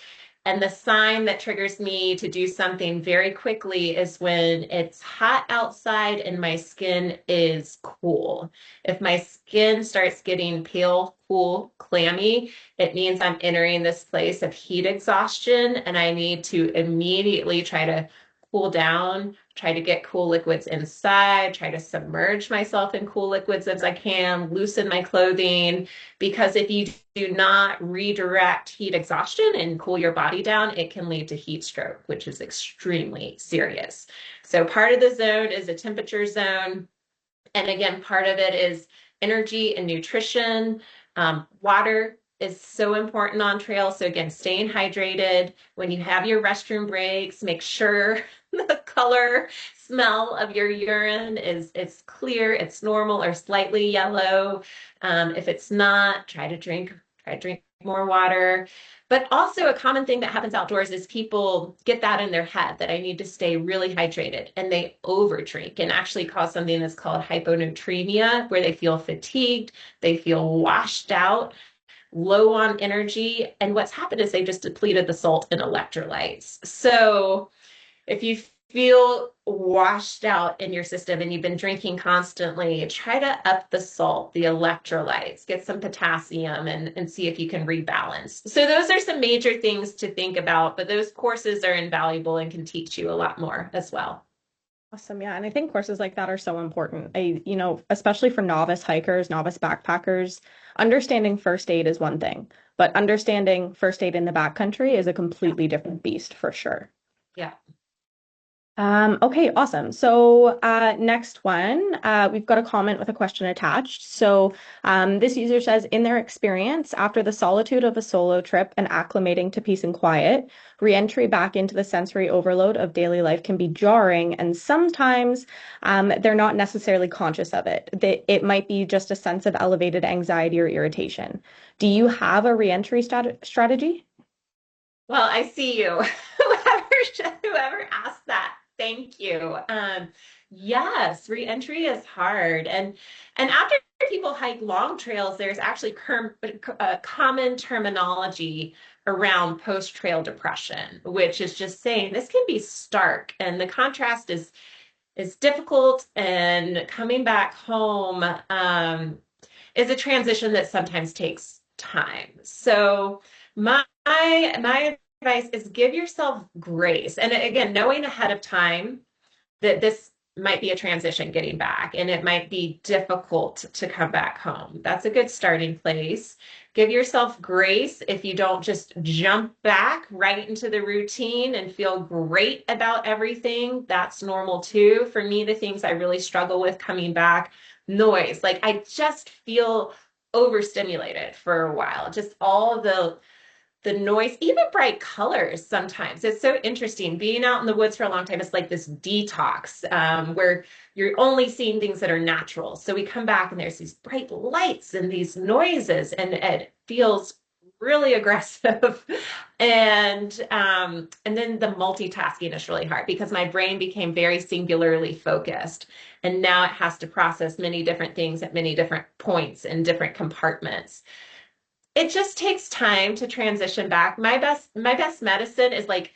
and the sign that triggers me to do something very quickly is when it's hot outside and my skin is cool. If my skin starts getting pale, cool, clammy, it means I'm entering this place of heat exhaustion and I need to immediately try to cool down, try to get cool liquids inside, try to submerge myself in cool liquids as I can, loosen my clothing, because if you do not redirect heat exhaustion and cool your body down, it can lead to heat stroke, which is extremely serious. So part of the zone is a temperature zone. And again, part of it is energy and nutrition. Water is so important on trail. So again, staying hydrated. When you have your restroom breaks, make sure the color, smell of your urine is it's clear, it's normal or slightly yellow. If it's not, try to drink more water. But also a common thing that happens outdoors is people get that in their head that I need to stay really hydrated and they overdrink and actually cause something that's called hyponatremia, where they feel fatigued, they feel washed out, low on energy. And what's happened is they just depleted the salt and electrolytes. So if you feel washed out in your system and you've been drinking constantly, try to up the salt, the electrolytes, get some potassium and see if you can rebalance. So those are some major things to think about, but those courses are invaluable and can teach you a lot more as well. Awesome. Yeah. And I think courses like that are so important. Especially for novice hikers, novice backpackers, understanding first aid is one thing, but understanding first aid in the backcountry is a Yeah. completely different beast for sure. Yeah. Okay, awesome. So next one, we've got a comment with a question attached. So this user says, in their experience, after the solitude of a solo trip and acclimating to peace and quiet, reentry back into the sensory overload of daily life can be jarring, and sometimes they're not necessarily conscious of it. It might be just a sense of elevated anxiety or irritation. Do you have a reentry strategy? Well, I see you. Whoever asked that, thank you. Yes, reentry is hard, and after people hike long trails, there's actually common terminology around post-trail depression, which is just saying this can be stark, and the contrast is difficult. And coming back home is a transition that sometimes takes time. So my advice is give yourself grace. And again, knowing ahead of time that this might be a transition getting back and it might be difficult to come back home. That's a good starting place. Give yourself grace if you don't just jump back right into the routine and feel great about everything. That's normal too. For me, the things I really struggle with coming back, noise. Like I just feel overstimulated for a while. Just all the noise, even bright colors sometimes. It's so interesting. Being out in the woods for a long time is like this detox where you're only seeing things that are natural. So we come back and there's these bright lights and these noises, and it feels really aggressive. And then the multitasking is really hard because my brain became very singularly focused. And now it has to process many different things at many different points in different compartments. It just takes time to transition back. My best medicine is like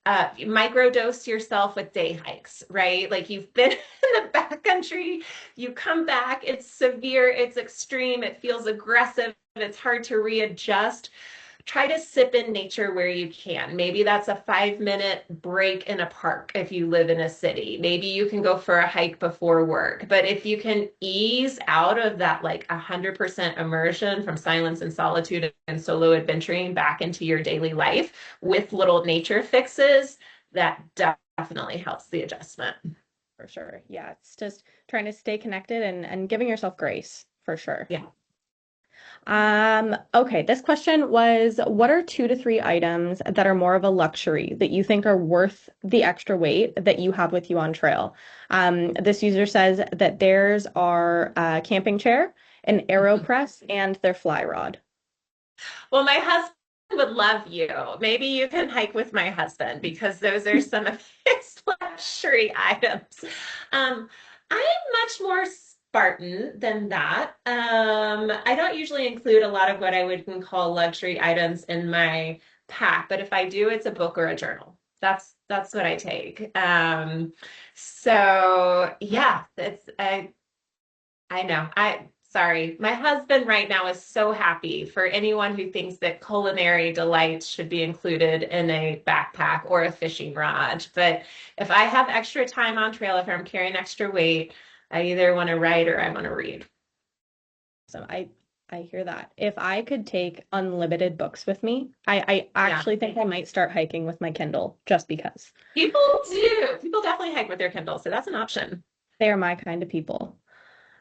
microdose yourself with day hikes, right? Like you've been in the backcountry, you come back, it's severe, it's extreme, it feels aggressive, it's hard to readjust. Try to sip in nature where you can. Maybe that's a 5-minute break in a park if you live in a city. Maybe you can go for a hike before work. But if you can ease out of that like 100% immersion from silence and solitude and solo adventuring back into your daily life with little nature fixes, that definitely helps the adjustment. For sure. Yeah, it's just trying to stay connected and giving yourself grace for sure. Yeah. Okay, this question was, what are 2 to 3 items that are more of a luxury that you think are worth the extra weight that you have with you on trail? This user says that theirs are a camping chair, an AeroPress, and their fly rod. Well, my husband would love you. Maybe you can hike with my husband because those are some of his luxury items. Um, I'm much more Spartan than that. I don't usually include a lot of what I would call luxury items in my pack, but if I do, it's a book or a journal. That's what I take. So yeah, I know. Sorry. My husband right now is so happy for anyone who thinks that culinary delights should be included in a backpack or a fishing rod. But if I have extra time on trail, if I'm carrying extra weight, I either want to write or I want to read. So I hear that. If I could take unlimited books with me, I Yeah. actually think I might start hiking with my Kindle just because People do. People definitely hike with their Kindle, so that's an option. they are my kind of people.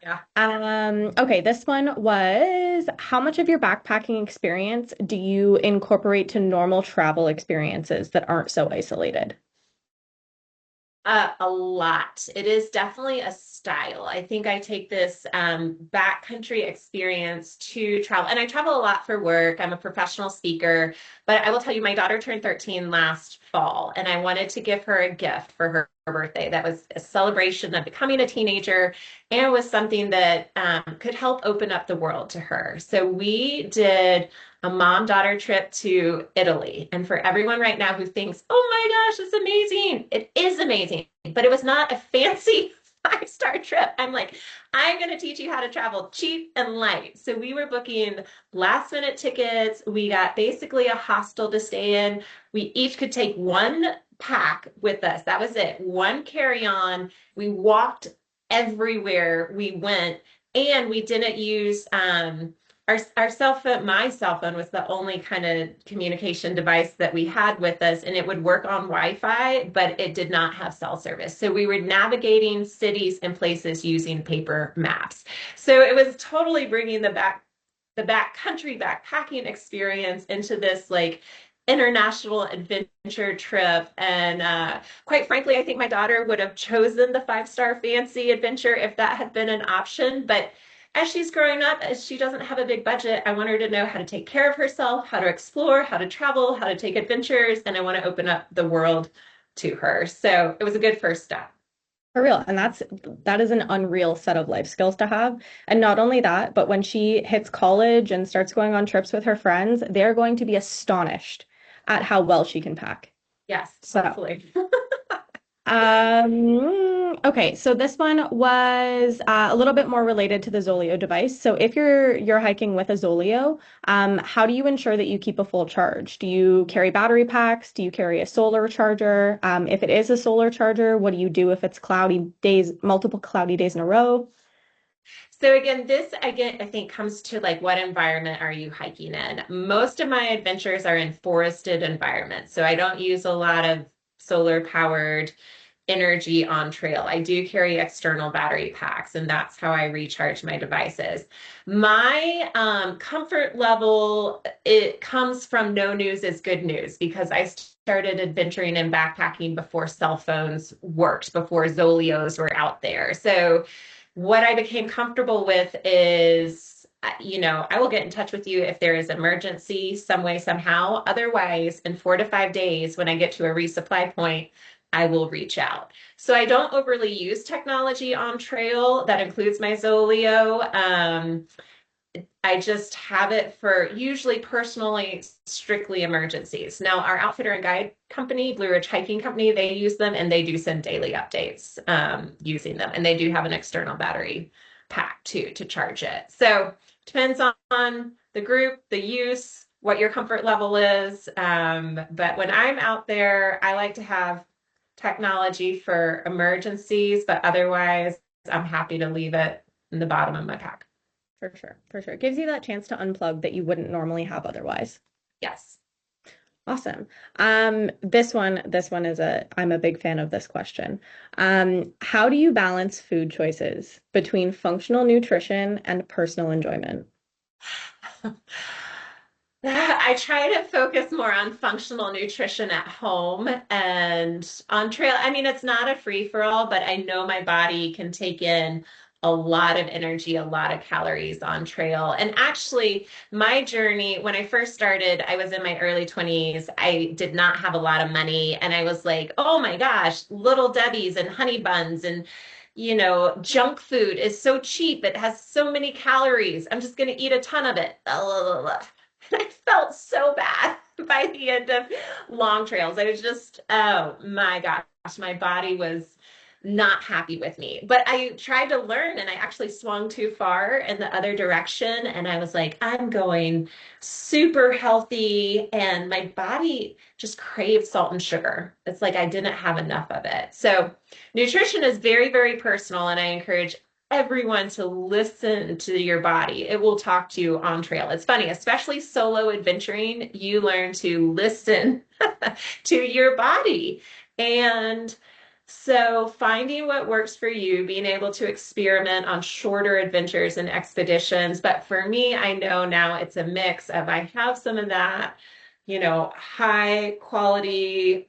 Yeah. Okay, this one was, how much of your backpacking experience do you incorporate to normal travel experiences that aren't so isolated? A lot. It is definitely a style. I think I take this backcountry experience to travel, and I travel a lot for work. I'm a professional speaker, but I will tell you, my daughter turned 13 last fall, and I wanted to give her a gift for her birthday. That was a celebration of becoming a teenager, and it was something that could help open up the world to her. So we did a mom-daughter trip to Italy. And for everyone right now who thinks, oh my gosh, it's amazing, it is amazing, but it was not a fancy 5-star trip. I'm like, I'm going to teach you how to travel cheap and light. So we were booking last minute tickets. We got basically a hostel to stay in. We each could take one pack with us. That was it. One carry-on. We walked everywhere we went, and we didn't use our cell phone. My cell phone was the only kind of communication device that we had with us, and it would work on Wi-Fi, but it did not have cell service. So we were navigating cities and places using paper maps. So it was totally bringing the backcountry backpacking experience into this like international adventure trip. And quite frankly, I think my daughter would have chosen the 5-star fancy adventure if that had been an option. But as she's growing up, as she doesn't have a big budget, I want her to know how to take care of herself, how to explore, how to travel, how to take adventures, and I want to open up the world to her. So it was a good first step. For real. And that is an unreal set of life skills to have. And not only that, but when she hits college and starts going on trips with her friends, they're going to be astonished at how well she can pack. Yes, So, hopefully. okay, so this one was a little bit more related to the Zoleo device. So if you're hiking with a Zoleo, how do you ensure that you keep a full charge? Do you carry battery packs? Do you carry a solar charger? If it is a solar charger, what do you do if it's cloudy days, multiple cloudy days in a row? So again, this again, I think comes to like what environment are you hiking in? Most of my adventures are in forested environments. So I don't use a lot of solar powered energy on trail. I do carry external battery packs, and that's how I recharge my devices. My comfort level, it comes from no news is good news because I started adventuring and backpacking before cell phones worked, before Zoleos were out there. So what I became comfortable with is, I will get in touch with you if there is emergency some way, somehow. Otherwise, in 4 to 5 days, when I get to a resupply point, I will reach out. So I don't overly use technology on trail. That includes my Zoleo. I just have it for usually personally, strictly emergencies. Now, our outfitter and guide company, Blue Ridge Hiking Company, they use them and they do send daily updates using them. And they do have an external battery pack too to charge it. So depends on the group, the use, what your comfort level is. But when I'm out there, I like to have technology for emergencies, but otherwise, I'm happy to leave it in the bottom of my pack. For sure, for sure. It gives you that chance to unplug that you wouldn't normally have otherwise. Yes. Awesome. This one is I'm a big fan of this question. How do you balance food choices between functional nutrition and personal enjoyment? I try to focus more on functional nutrition at home and on trail. I mean, it's not a free for all, but I know my body can take in a lot of energy, a lot of calories on trail. And actually, my journey, when I first started, I was in my early 20s. I did not have a lot of money. And I was like, oh my gosh, Little Debbie's and honey buns and junk food is so cheap. It has so many calories. I'm just going to eat a ton of it. I felt so bad by the end of long trails. I was just, oh my gosh, my body was not happy with me. But I tried to learn and I actually swung too far in the other direction. And I was like, I'm going super healthy. And my body just craved salt and sugar. It's like I didn't have enough of it. So nutrition is very, very personal. And I encourage everyone to listen to your body. It will talk to you on trail. It's funny, especially solo adventuring, you learn to listen to your body. And so finding what works for you, being able to experiment on shorter adventures and expeditions. But for me, I know now it's a mix of I have some of that, high quality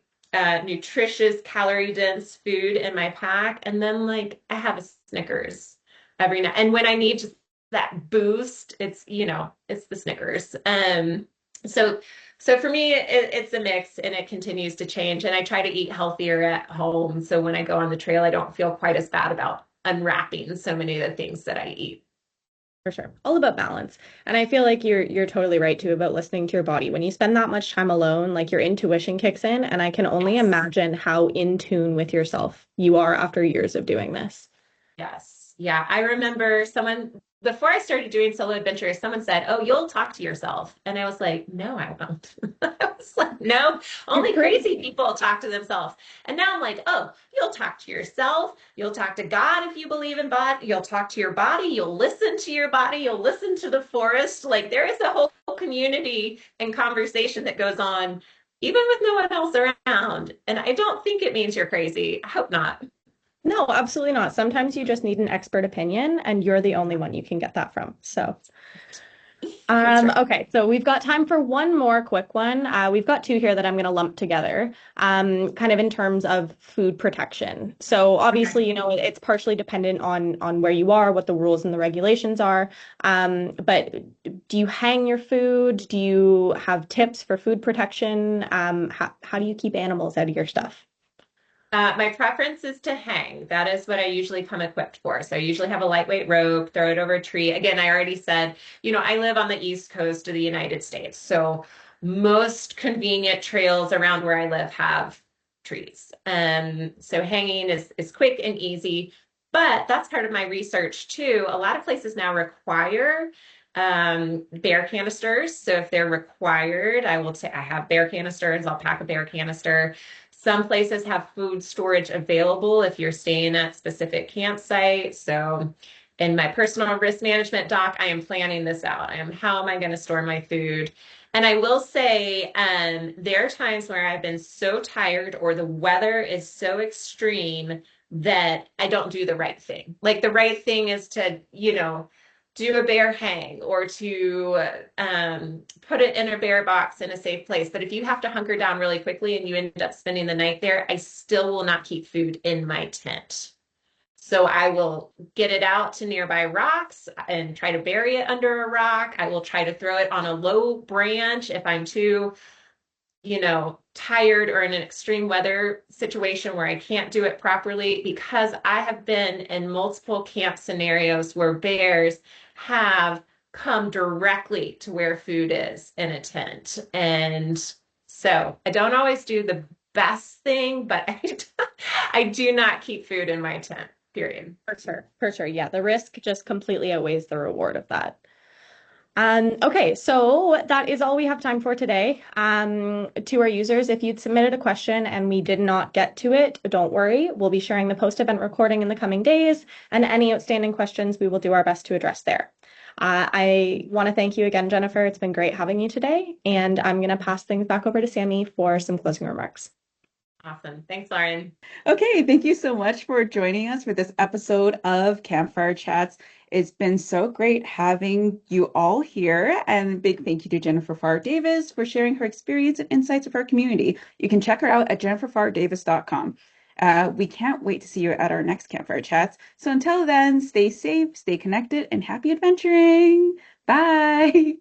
nutritious, calorie dense food in my pack. And then like I have a Snickers every night. And when I need just that boost, it's the Snickers. So so for me, it's a mix and it continues to change. And I try to eat healthier at home. So when I go on the trail, I don't feel quite as bad about unwrapping so many of the things that I eat. For sure. All about balance. And I feel like you're totally right too about listening to your body. When you spend that much time alone, like your intuition kicks in, and I can only Yes. imagine how in tune with yourself you are after years of doing this. Yes. Yeah. I remember before I started doing solo adventures, someone said, oh, you'll talk to yourself. And I was like, no, I won't. I was like, no, You're only crazy crazy. people talk to themselves. And now I'm like, oh, you'll talk to yourself. You'll talk to God if you believe in God. You'll talk to your body. You'll listen to your body. You'll listen to the forest. Like there is a whole community and conversation that goes on, even with no one else around. And I don't think it means you're crazy. I hope not. No, absolutely not. Sometimes you just need an expert opinion, and you're the only one you can get that from. So, That's right. okay, so we've got time for one more quick one. We've got two here that I'm going to lump together, kind of in terms of food protection. So Okay. obviously, it's partially dependent on where you are, what the rules and the regulations are. But do you hang your food? Do you have tips for food protection? How do you keep animals out of your stuff? My preference is to hang. That is what I usually come equipped for. So I usually have a lightweight rope, throw it over a tree. Again, I already said, I live on the East Coast of the United States. So most convenient trails around where I live have trees. So hanging is quick and easy. But that's part of my research too. A lot of places now require bear canisters. So if they're required, I have bear canisters. I'll pack a bear canister. Some places have food storage available if you're staying at specific campsites. So in my personal risk management doc, I am planning this out. How am I going to store my food? And I will say, there are times where I've been so tired or the weather is so extreme that I don't do the right thing. Like the right thing is to, do a bear hang or to put it in a bear box in a safe place. But if you have to hunker down really quickly and you end up spending the night there, I still will not keep food in my tent. So I will get it out to nearby rocks and try to bury it under a rock. I will try to throw it on a low branch if I'm too tired or in an extreme weather situation where I can't do it properly, because I have been in multiple camp scenarios where bears have come directly to where food is in a tent. And so I don't always do the best thing, but I do not keep food in my tent, period. For sure. For sure. Yeah, the risk just completely outweighs the reward of that. Okay, so that is all we have time for today. To our users, if you'd submitted a question and we did not get to it, don't worry. We'll be sharing the post-event recording in the coming days, and any outstanding questions we will do our best to address there. I want to thank you again, Jennifer. It's been great having you today. And I'm going to pass things back over to Sammy for some closing remarks. Awesome. Thanks, Lauren. Okay, thank you so much for joining us for this episode of Campfire Chats. It's been so great having you all here, and big thank you to Jennifer Pharr Davis for sharing her experience and insights of our community. You can check her out at jenniferpharrdavis.com. We can't wait to see you at our next Campfire Chats. So until then, stay safe, stay connected, and happy adventuring. Bye.